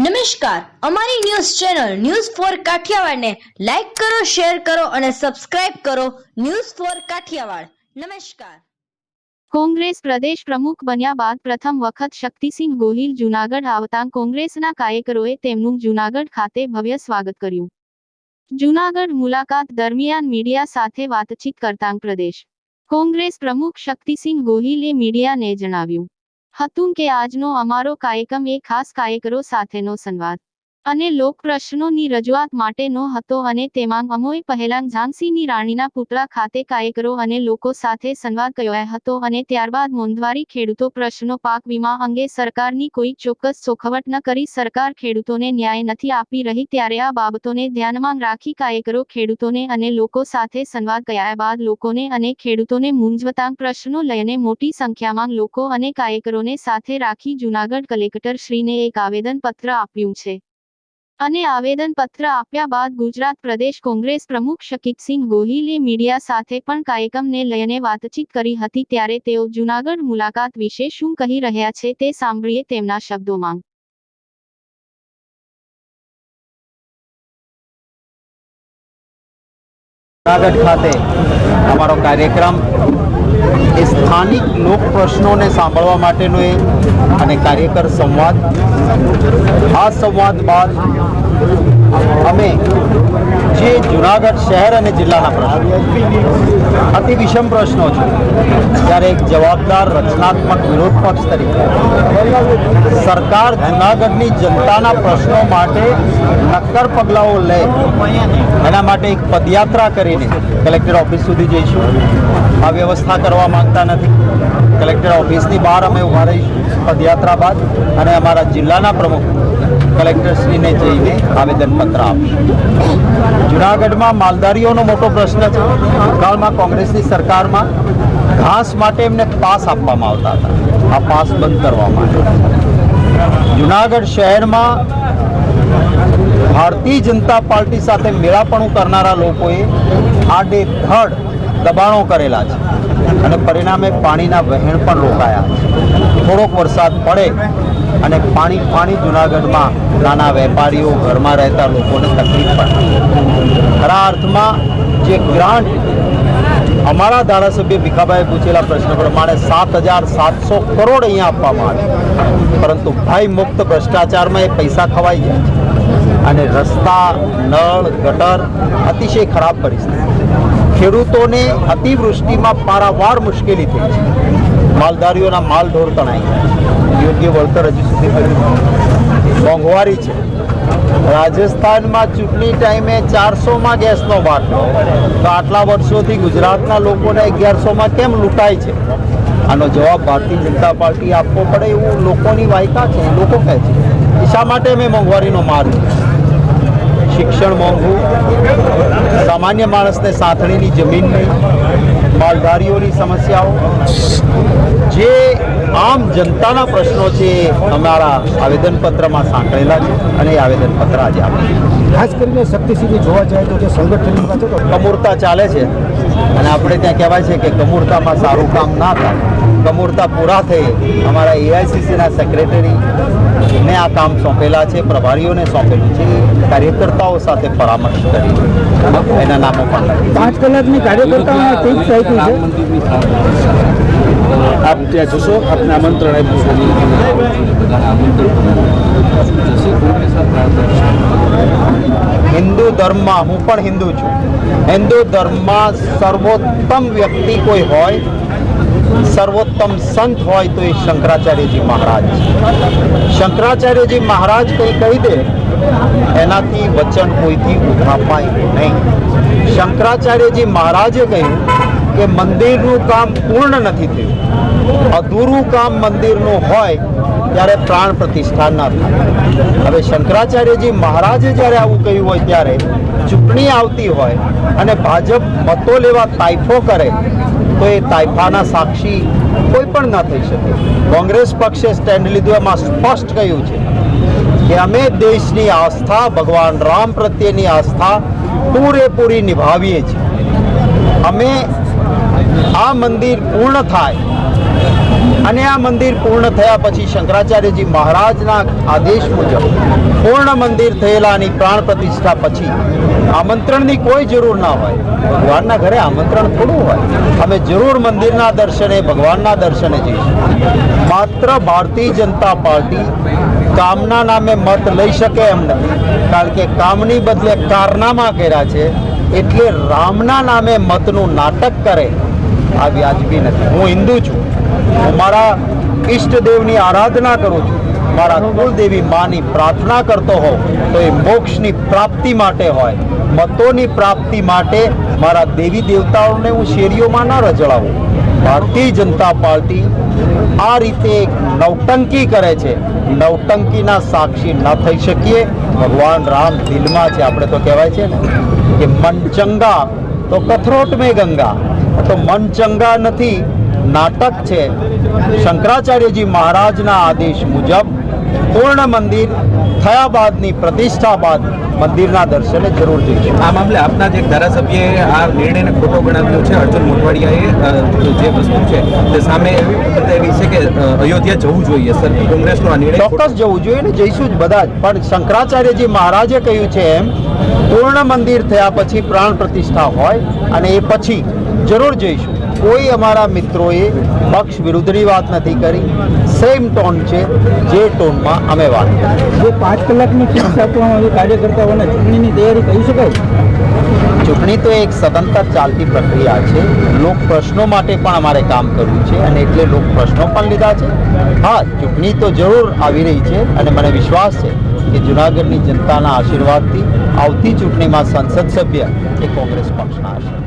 નમસ્કાર, અમારી news channel news for Kathiyawad ને લાઈક કરો, શેર કરો અને સબસ્ક્રાઇબ કરો. News for Kathiyawad. નમસ્કાર. કોંગ્રેસ પ્રદેશ પ્રમુખ બન્યા બાદ પ્રથમ વખત શક્તિસિંહ ગોહિલ જૂનાગઢ આવતા કોંગ્રેસના કાર્યકરોએ તેમનું જૂનાગઢ ખાતે ભવ્ય સ્વાગત કર્યું. જૂનાગઢ મુલાકાત દરમિયાન મીડિયા સાથે વાતચીત કરતા પ્રદેશ કોંગ્રેસ પ્રમુખ શક્તિસિંહ ગોહિલે મીડિયાને જણાવ્યું હતું કે આજનો અમારો કાર્યક્રમ એ ખાસ કાર્યકરો સાથેનો સંવાદ અને લોક પ્રશ્નોની રજૂઆત માટેનો હતો અને તેમાં અમોએ પહેલા ઝાંસીની રાણીના પુતળા ખાતે કાર્યકરો અને લોકો સાથે સંવાદ કર્યો હતો અને ત્યારબાદ મોંઘવારી ખેડૂતો પ્રશ્નો પાક વીમા અંગે સરકારની કોઈ ચોક્કસ ચોખવટ ન કરી સરકાર ખેડૂતોને ન્યાય નથી આપી રહી, ત્યારે આ બાબતોને ધ્યાનમાં રાખી કાર્યકરો ખેડૂતોને અને લોકો સાથે સંવાદ કર્યા બાદ લોકોને અને ખેડૂતોને મૂંઝવતા પ્રશ્નો લઈને મોટી સંખ્યામાં લોકો અને કાર્યકરોને સાથે રાખી જૂનાગઢ કલેક્ટર શ્રીને એક આવેદનપત્ર આપ્યું છે અને આવેદનપત્ર આપ્યા બાદ ગુજરાત પ્રદેશ કોંગ્રેસ પ્રમુખ શક્તિસિંહ ગોહિલે મીડિયા સાથે પણ કાર્યક્રમને લઈને વાતચીત કરી હતી, ત્યારે તેઓ જૂનાગઢ મુલાકાત વિશે શું કહી રહ્યા છે તે સાંભળીએ તેમના શબ્દોમાં. જૂનાગઢ ખાતે અમારો કાર્યક્રમ એ સ્થાનિક લોક પ્રશ્નોને સાંભળવા માટેનો અને કાર્યકર સંવાદ. આ સંવાદ બાદ અમે જે જૂનાગઢ શહેર અને જિલ્લાના પ્રશ્નો અતિ વિષમ પ્રશ્નો છે, ત્યારે એક જવાબદાર રચનાત્મક વિરોધ પક્ષ તરીકે સરકાર જૂનાગઢની જનતાના પ્રશ્નો માટે નક્કર પગલાઓ લે એના માટે એક પદયાત્રા કરીને કલેક્ટર ઓફિસ સુધી જઈશું. આ વ્યવસ્થા કરવા માંગતા નથી. કલેક્ટર ઓફિસની બહાર અમે ઊભા રહીશું પદયાત્રા બાદ અને અમારા જિલ્લાના પ્રમુખ કલેક્ટરશ્રીને જઈને આવેદનપત્ર આપશું. જૂનાગઢમાં માલધારીઓનો મોટો પ્રશ્ન છે. ભૂતકાળમાં કોંગ્રેસની સરકારમાં ઘાસ માટે એમને પાસ આપવામાં આવતા હતા. આ પાસ બંધ કરવામાં આવ્યા. જૂનાગઢ શહેરમાં ભારતીય જનતા પાર્ટી સાથે મેળાપણું કરનારા લોકોએ આડેધડ દબાણો કરેલા છે અને પરિણામે પાણીના વહેણ પણ રોકાયા છે. થોડોક વરસાદ પડે અને પાણી જૂનાગઢમાં નાના વેપારીઓ, ઘરમાં રહેતા લોકોને તકલીફ પડે. ખરા અર્થમાં જે ગ્રાન્ટ અમારા ધારાસભ્ય ભીખાભાઈએ પૂછેલા પ્રશ્ન પ્રમાણે 7,700 કરોડ અહીંયા આપવામાં આવે, પરંતુ ભય મુક્ત ભ્રષ્ટાચારમાં એ પૈસા ખવાઈ જાય છે અને રસ્તા, નળ, ગટર અતિશય ખરાબ પરિસ્થિતિ. ખેડૂતોને અતિવૃષ્ટિમાં પારાવાર મુશ્કેલી થઈ છે. માલધારીઓના માલઢોર તણાઈ ગયા છે. યોગ્ય વળતર હજુ સુધી મળ્યું. મોંઘવારી છે. રાજસ્થાનમાં ચૂંટણી ટાઈમે 400માં ગેસનો બાટલો, તો આટલા વર્ષોથી ગુજરાતના લોકોને 1100માં કેમ લૂંટાય છે? આનો જવાબ ભારતીય જનતા પાર્ટી આપવો પડે એવું લોકોની વાયકા છે. લોકો કહે છે શા માટે અમે મોંઘવારીનો માર છે? શિક્ષણ મોંઘું, સામાન્ય માણસને સાંથણીની જમીન નહીં, માલધારીઓની સમસ્યાઓ, જે આમ જનતાના પ્રશ્નો છે અમારા આવેદનપત્રમાં સાંકળેલા છે અને એ આવેદનપત્ર આજે આપ્યું. ખાસ કરીને શક્તિસિંહ જોવા જાય તો જે સંગઠનની વાત હતો, કમૂરતા ચાલે છે અને આપણે ત્યાં કહેવાય છે કે કમૂરતામાં સારું કામ ના થાય. કમૂરતા પૂરા થઈ અમારા એઆઈસીસીના સેક્રેટરીને આ કામ સોંપેલા છે, પ્રભારીઓને સોંપેલું છે. કાર્યકર્તાઓ સાથે પરામર્શ કરી એના નામો પણ 5 કલાકની કાર્યકર્તાઓને ટિપ્સ આપી છે. આપ ત્યાં જશો, આપને આમંત્રણ આપ્યું છે. હિન્દુ ધર્મમાં, હું પણ હિન્દુ છું, હિન્દુ ધર્મમાં સર્વોત્તમ વ્યક્તિ કોઈ હોય, સર્વોત્તમ સંત હોય તો એ શંકરાચાર્યજી મહારાજ છે. શંકરાચાર્યજી મહારાજ કંઈ કહી દે એનાથી વચન કોઈથી ઉઠાપાય નહીં. શંકરાચાર્યજી મહારાજે કહ્યું કે મંદિરનું કામ પૂર્ણ નથી થયું, અધૂરું કામ મંદિરનું હોય ત્યારે પ્રાણ પ્રતિષ્ઠા ન થાય. હવે શંકરાચાર્યજી મહારાજે જ્યારે આવું કહ્યું હોય ત્યારે ચૂંટણી આવતી હોય અને ભાજપ મતો લેવા તાઇફો કરે તો એ તાઇફાના સાક્ષી કોઈ પણ ન થઈ શકે. કોંગ્રેસ પક્ષે સ્ટેન્ડ લીધું, એમાં સ્પષ્ટ કહ્યું છે કે અમે દેશની આસ્થા, ભગવાન રામ પ્રત્યેની આસ્થા પૂરેપૂરી નિભાવીએ છીએ. અમે આ મંદિર પૂર્ણ થાય અને અને આ મંદિર પૂર્ણ થયા પછી શંકરાચાર્યજી મહારાજના આદેશ મુજબ પૂર્ણ મંદિર થયેલાની પ્રાણ પ્રતિષ્ઠા પછી આમંત્રણની કોઈ જરૂર ના હોય. ભગવાનના ઘરે આમંત્રણ થોડું હોય. અમે જરૂર મંદિરના દર્શને, ભગવાનના દર્શને જઈશું. માત્ર ભારતીય જનતા પાર્ટી કામના નામે મત લઈ શકે એમ નથી, કારણ કે કામની બદલે કારનામા કર્યા છે. એટલે રામના નામે મતનું નાટક કરે આ વ્યાજબી નથી. હું હિન્દુ છું, હું મારા ઈષ્ટદેવની આરાધના કરું છું, મારા કુલદેવી માની પ્રાર્થના કરતો હોઉં તો એ મોક્ષની પ્રાપ્તિ માટે હોય. મતોની પ્રાપ્તિ માટે મારા દેવી દેવતાઓને હું શેરીઓમાં ન રજળાવું. ભારતીય જનતા પાર્ટી આ રીતે એક નવટંકી કરે છે. નવટંકીના સાક્ષી ન થઈ શકીએ. ભગવાન રામ દિલમાં છે. આપણે તો કહેવાય છે ને કે મન ચંગા તો કથરોટ મેં ગંગા. તો મન ચંગા નથી, નાટક છે. શંકરાચાર્યજી મહારાજના આદેશ મુજબ પૂર્ણ મંદિર થયા બાદની પ્રતિષ્ઠા બાદ મંદિરના દર્શને જરૂર જઈશું. આ મામલે આપના જ એક ધારાસભ્યએ આ નિર્ણયને ખોટો ગણાવ્યો છે. અર્જુન મોઢવાડિયાએ જે વસ્તુ છે તે સામે એવી બતાવી છે કે અયોધ્યા જવું જોઈએ. સર, કોંગ્રેસનો આ નિર્ણય ચોક્કસ જવું જોઈએ ને, જઈશું જ બધા જ. પણ શંકરાચાર્યજી મહારાજે કહ્યું છે એમ પૂર્ણ મંદિર થયા પછી પ્રાણ પ્રતિષ્ઠા હોય અને એ પછી જરૂર જઈશું. કોઈ અમારા મિત્રોએ પક્ષ વિરુદ્ધની વાત નથી કરી. સેમ ટોન છે જે ટોનમાં અમે વાત કરી. જે 5 કલાકની ફિક્સ આપવામાં આવી કાર્યકર્તાઓને ચૂંટણીની તૈયારી કહી શકાય. ચૂંટણી તો એક સતંતર ચાલતી પ્રક્રિયા છે. લોક પ્રશ્નો માટે પણ અમારે કામ કરવું છે અને એટલે લોક પ્રશ્નો પણ લીધા છે. હા, ચૂંટણી તો જરૂર આવી રહી છે અને મને વિશ્વાસ છે કે જૂનાગઢની જનતાના આશીર્વાદથી આવતી ચૂંટણીમાં સંસદ સભ્ય એ કોંગ્રેસ પક્ષના હશે.